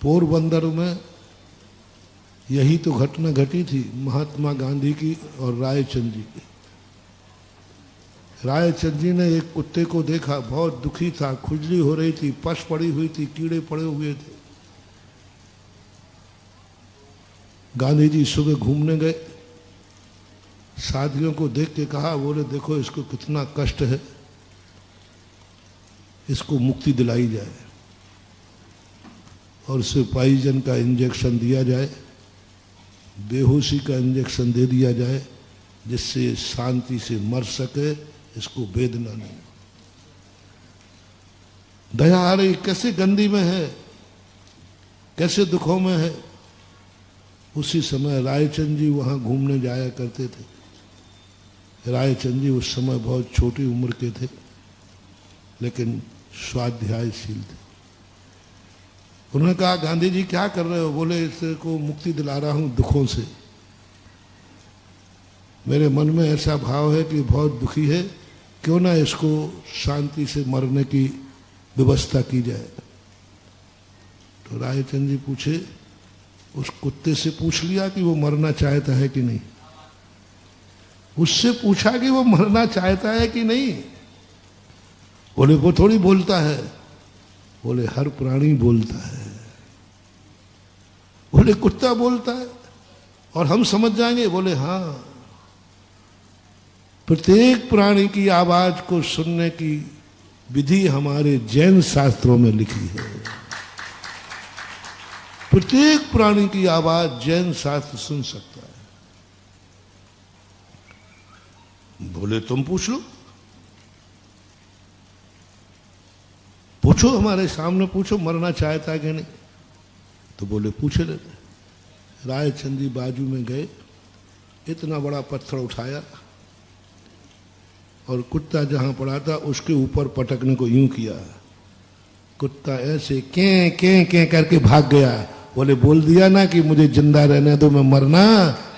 पोरबंदर में यही तो घटना घटी थी महात्मा गांधी की और रायचंद जी की। रायचंद जी ने एक कुत्ते को देखा, बहुत दुखी था, खुजली हो रही थी, पश पड़ी हुई थी, कीड़े पड़े हुए थे। गांधी जी सुबह घूमने गए, साथियों को देख के कहा, बोले देखो इसको कितना कष्ट है, इसको मुक्ति दिलाई जाए और इसे पॉइजन का इंजेक्शन दिया जाए, बेहोशी का इंजेक्शन दे दिया जाए, जिससे शांति से मर सके, इसको वेदना नहीं। दया आ रही, कैसे गंदी में है, कैसे दुखों में है। उसी समय रायचंद जी वहां घूमने जाया करते थे। रायचंद जी उस समय बहुत छोटी उम्र के थे, लेकिन स्वाध्यायशील थे। उन्होंने कहा, गांधी जी क्या कर रहे हो? बोले इसको को मुक्ति दिला रहा हूं दुखों से। मेरे मन में ऐसा भाव है कि बहुत दुखी है, क्यों ना इसको शांति से मरने की व्यवस्था की जाए। तो रायचंद जी पूछे, उस कुत्ते से पूछ लिया कि वो मरना चाहता है कि नहीं? उससे पूछा कि वो मरना चाहता है कि नहीं? बोले वो थोड़ी बोलता है। बोले हर प्राणी बोलता है। बोले कुत्ता बोलता है और हम समझ जाएंगे? बोले हाँ, प्रत्येक प्राणी की आवाज को सुनने की विधि हमारे जैन शास्त्रों में लिखी है। प्रत्येक प्राणी की आवाज जैन शास्त्र सुन सकता है। बोले तुम पूछ लो, पूछो, हमारे सामने पूछो, मरना चाहता है कि नहीं? तो बोले पूछे ले। रायचंद जी बाजू में गए, इतना बड़ा पत्थर उठाया और कुत्ता जहां पड़ा था उसके ऊपर पटकने को यूं किया। कुत्ता ऐसे कें कें कें करके भाग गया। बोले बोल दिया ना कि मुझे जिंदा रहने दो, मैं मरना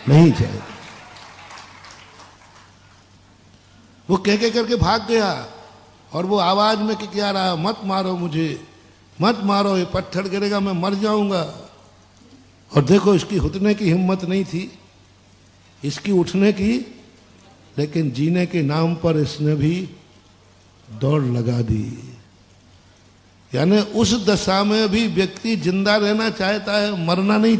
नहीं चाहता। वो कह के करके भाग गया और वो आवाज में क्या रहा, मत मारो मुझे, मत मारो, ये पत्थर गिरेगा, मैं मर जाऊंगा। और देखो इसकी उठने की हिम्मत नहीं थी, इसकी उठने की, लेकिन जीने के नाम पर इसने भी दौड़ लगा दी। यानी उस दशा में भी व्यक्ति जिंदा रहना चाहता है, मरना नहीं